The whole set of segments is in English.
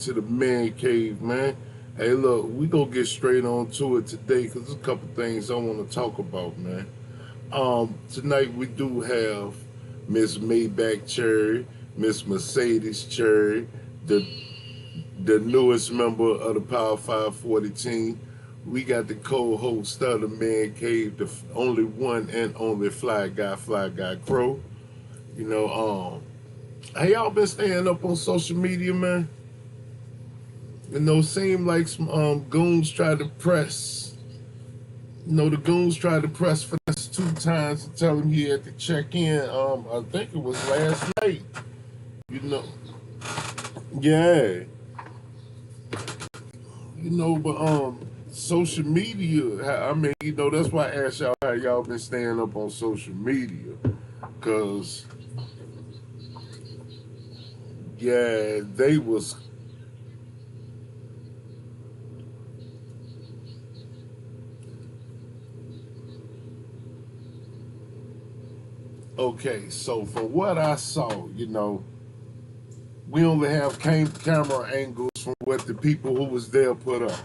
to the man cave, man. Hey, look, we gonna get straight on to it today because there's a couple things I want to talk about, man. Tonight we do have Miss Maybach Cherry, Miss Mercedes Cherry, the newest member of the Power 540 team. We got the co-host of the Man Cave, the only one and only Fly Guy Crow. You know, hey, y'all been staying up on social media, man? Seem like some goons tried to press. The goons tried to press Finesse 2 times to tell him he had to check in. I think it was last night. You know, yeah. But social media. I mean, that's why I asked y'all how y'all been staying up on social media, cause yeah, they was okay. So from what I saw, we only have camera angles from what the people who was there put up.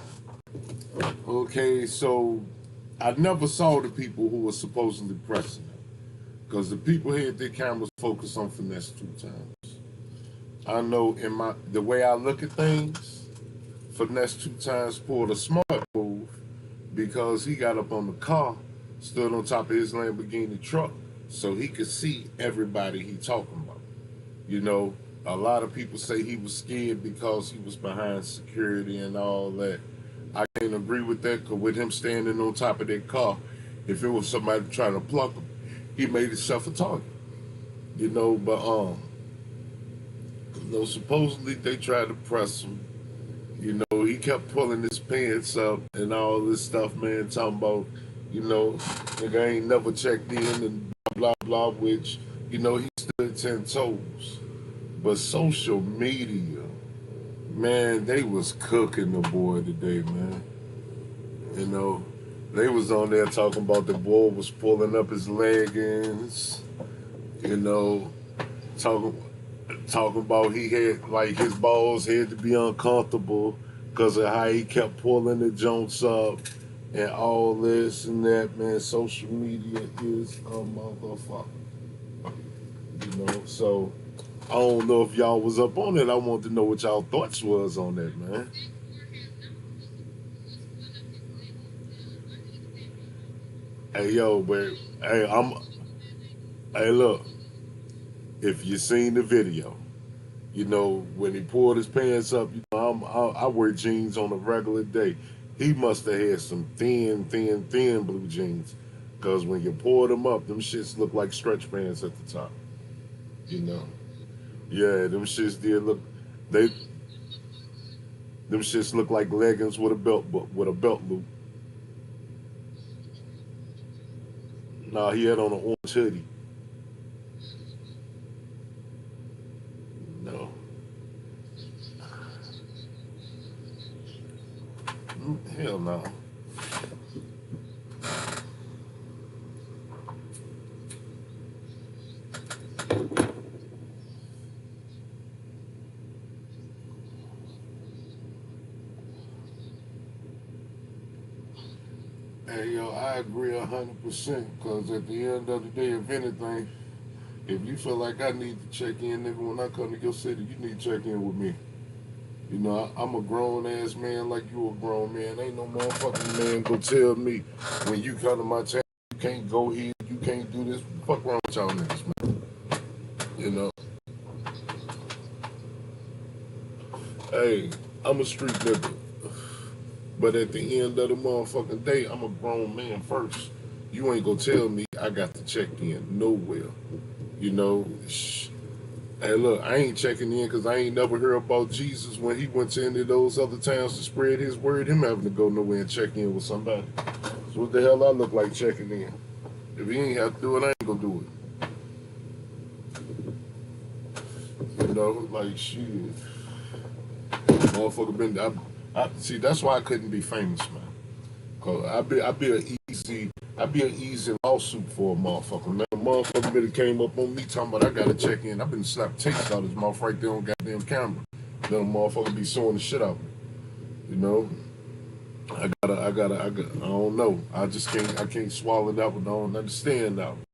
Okay, so I never saw the people who were supposedly pressing it because the people had their cameras focused on Finesse 2 times. I know in the way I look at things, Finesse 2 times pulled a smart move because he got up on the car, stood on top of his Lamborghini truck, so he could see everybody he talking about. You know, a lot of people say he was scared because he was behind security and all that. I can't agree with that because with him standing on top of that car, if it was somebody trying to pluck him, he made himself a target. But supposedly they tried to press him. He kept pulling his pants up and all this stuff, man, talking about, nigga ain't never checked in and blah blah blah, which, he stood 10 toes. But social media, man, they was cooking the boy today, man. You know, they was on there talking about the boy was pulling up his leggings, you know, talking talking about he had like his balls had to be uncomfortable because of how he kept pulling the joints up and all this and that, man. Social media is a motherfucker. So I don't know if y'all was up on it. I want to know what y'all thoughts was on that, man. Hey yo, but hey look, if you seen the video, when he pulled his pants up, I wear jeans on a regular day. He must have had some thin blue jeans, cause when you pulled them up, them shits look like stretch pants at the top. You know, yeah, them shits did look. They them shits look like leggings with a belt, but with a belt loop. Nah, he had on an orange hoodie. No, hell no. Hey yo, I agree 100%. Cause at the end of the day, if anything, if you feel like I need to check in, nigga, when I come to your city, you need to check in with me. I'm a grown ass man like you a grown man. Ain't no motherfucking man go tell me when you come to my town you can't go here, you can't do this. Fuck wrong with y'all niggas, man. You know, hey, I'm a street nigga. But at the end of the motherfucking day, I'm a grown man first. You ain't gonna tell me I got to check in nowhere. You know, hey, look, I ain't checking in because I ain't never heard about Jesus when he went to any of those other towns to spread his word. Him having to go nowhere and check in with somebody. So what the hell I look like checking in? If he ain't have to do it, I ain't gonna do it. Like shit, motherfucker been. I see. That's why I couldn't be famous, man. Cause I be an easy lawsuit for a motherfucker. Man, a motherfucker been came up on me talking about I gotta check in. I been slapped tapes out his mouth right there on goddamn camera. then a motherfucker be suing the shit out of me. You know, I don't know. I can't swallow that one. I don't understand that one.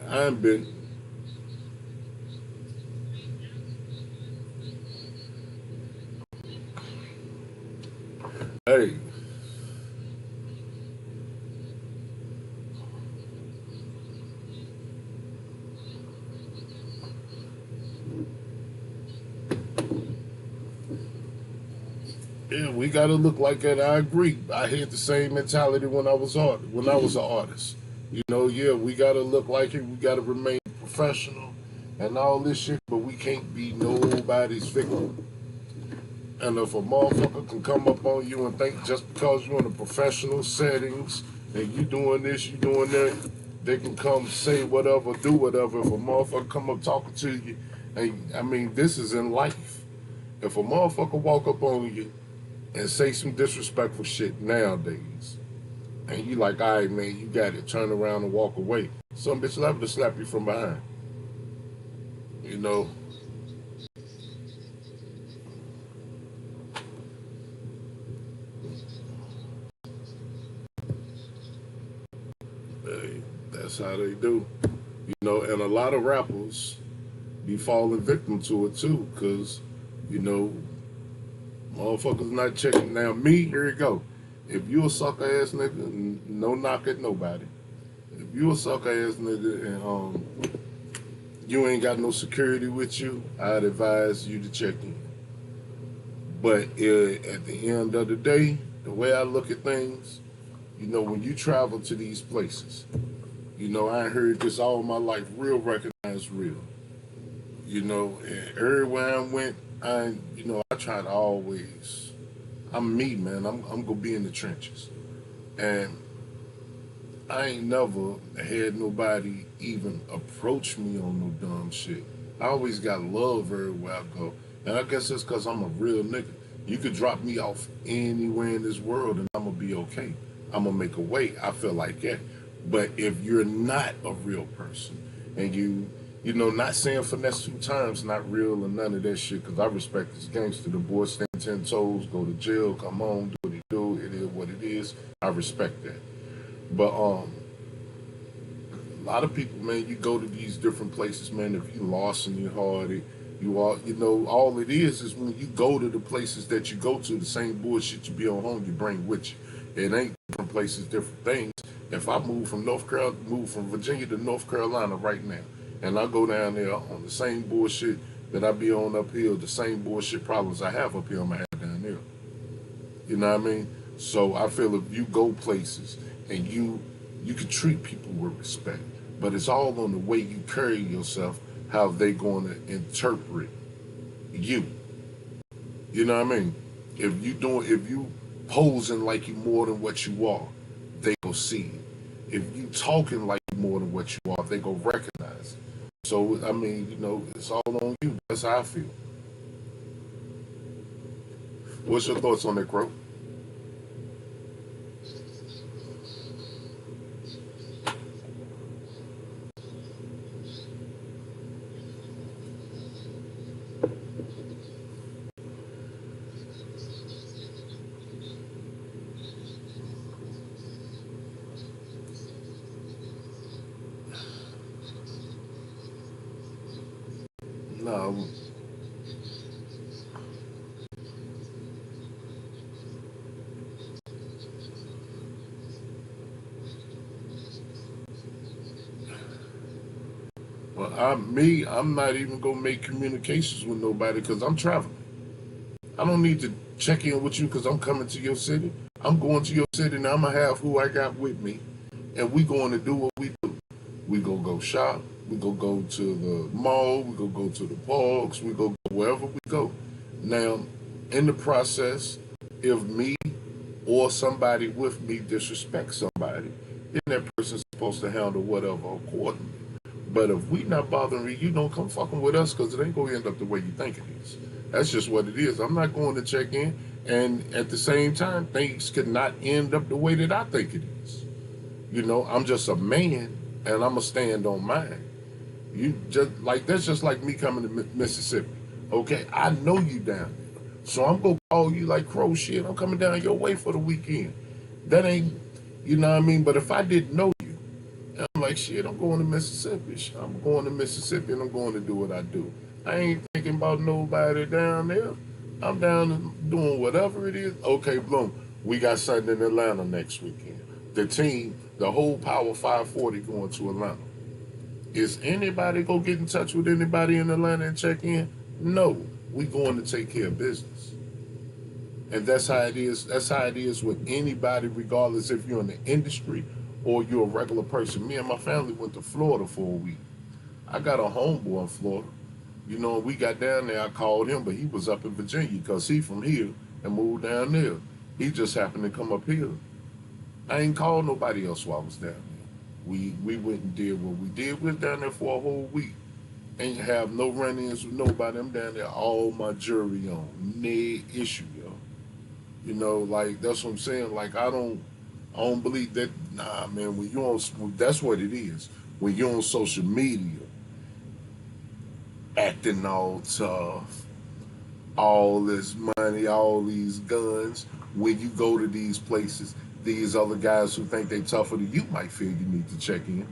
I ain't been. Hey, yeah, we gotta look like that. I agree. I had the same mentality when I was an artist. You know, yeah, we gotta look like it. We gotta remain professional and all this shit, but we can't be nobody's victim. And if a motherfucker can come up on you and think just because you're in a professional settings and you doing this, you doing that, they can come say whatever, do whatever. If a motherfucker come up talking to you, and I mean, this is in life. If a motherfucker walk up on you and say some disrespectful shit nowadays, and you like, all right, man, you got it, turn around and walk away. Some bitch liable to slap you from behind. You know, hey, that's how they do. You know, and a lot of rappers be falling victim to it too, because, you know, motherfuckers not checking. Now, me, here you go. If you a sucker ass nigga, no knock at nobody. If you a sucker ass nigga and you ain't got no security with you, I'd advise you to check in. But at the end of the day, the way I look at things, you know, when you travel to these places, you know, I heard this all my life, real recognize real. You know, and everywhere I went, I try to always, I'm me, man. I'm gonna be in the trenches, and I ain't never had nobody even approach me on no dumb shit. I always got love everywhere I go, and I guess it's cause I'm a real nigga. You could drop me off anywhere in this world, and I'm gonna be okay. I'm gonna make a way. I feel like that. But if you're not a real person, and you know, not saying finesse two times, not real or none of that shit, because I respect this gangster. The boy stand 10 toes, go to jail, come home, do what he do, it is what it is. I respect that. But a lot of people, man, you go to these different places, man, if you lost in your heart, you are, you know, all it is when you go to the places that you go to, the same bullshit you be on home, you bring with you. It ain't different places, different things. If I move from Virginia to North Carolina right now, and I go down there on the same bullshit that I be on up here, the same bullshit problems I have up here, I'm gonna have down there. You know what I mean? So I feel if you go places and you can treat people with respect, but it's all on the way you carry yourself, how they going to interpret you. You know what I mean? If you posing like you more than what you are, they go see it. If you talking like you more than what you are, they go recognize it. So I mean, you know, it's all on you. That's how I feel. What's your thoughts on that, Crow? No, well, I'm not even gonna make communications with nobody because I'm traveling. I don't need to check in with you because I'm coming to your city. I'm going to your city and I'm gonna have who I got with me, and we going to do what we do. We go shop. We go to the mall. We go to the parks. We go wherever we go. Now, in the process, if me or somebody with me disrespect somebody, then that person's supposed to handle whatever accordingly. But if we not bothering you, you don't come fucking with us because it ain't gonna end up the way you think it is. That's just what it is. I'm not going to check in, and at the same time, things could not end up the way that I think it is. You know, I'm just a man, and I'm gonna stand on mine. You just like that's just like me coming to Mississippi. Okay, I know you down there. So I'm gonna call you like crow shit. I'm coming down your way for the weekend. That ain't, you know what I mean? But if I didn't know you, I'm like, shit, I'm going to Mississippi. I'm going to Mississippi and I'm going to do what I do. I ain't thinking about nobody down there. I'm down doing whatever it is. Okay, boom. We got something in Atlanta next weekend. The team, the whole Power 540 going to Atlanta. Is anybody go get in touch with anybody in Atlanta and check in? No. We going to take care of business. And that's how it is. That's how it is with anybody, regardless if you're in the industry or you're a regular person. Me and my family went to Florida for a week. I got a homeboy in Florida. You know, we got down there. I called him, but he was up in Virginia because he from here and moved down there. He just happened to come up here. I ain't called nobody else while I was down there. We went and did what we did. We was down there for a whole week. Ain't have no run-ins with nobody. I'm down there, all my jewelry on, no issue, yo. You know, like that's what I'm saying. Like I don't believe that. Nah, man. When you on, that's what it is. When you're on social media, acting all tough, all this money, all these guns. When you go to these places, these other guys who think they tougher than you might feel you need to check in.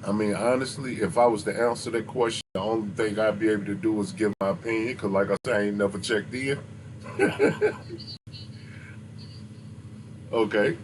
I mean, honestly, if I was to answer that question, the only thing I'd be able to do is give my opinion, because, like I said, I ain't never checked in. Okay.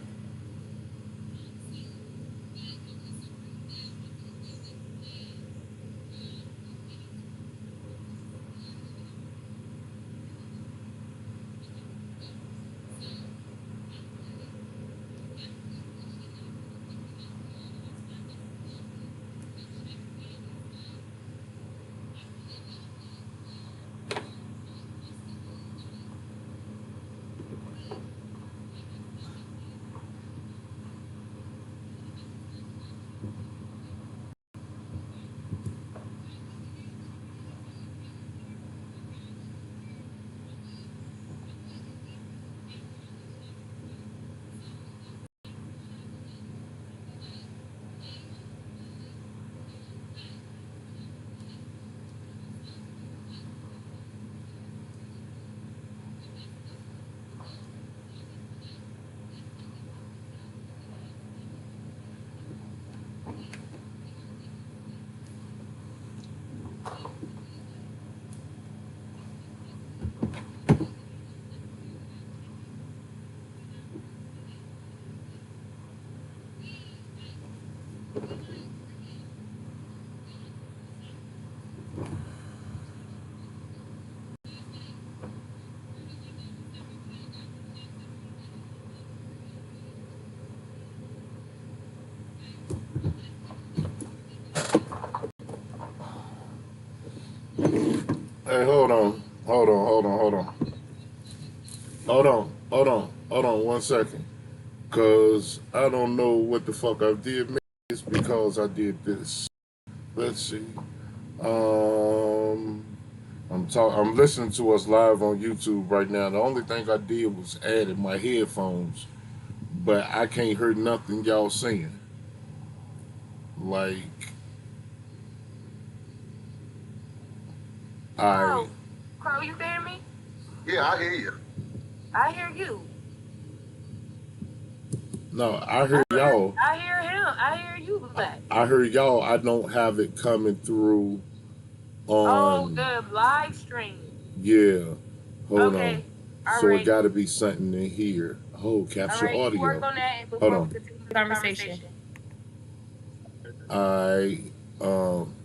Hey, hold on 1 second. Cause I don't know what the fuck I did. Maybe it's because I did this. Let's see. Um, I'm listening to us live on YouTube right now. The only thing I did was added my headphones, but I can't hear nothing y'all saying. Like, I Crow, Crow, you hear me? Yeah, I hear you. I hear you. no, I hear y'all. I hear him. I hear you, Black. I hear y'all. I don't have it coming through Oh, on. the live stream. Yeah, hold on. Okay. So it got Alrighty. to be something in here. Oh, capture Alright, you work audio. on that Hold before we on. continue the conversation. I um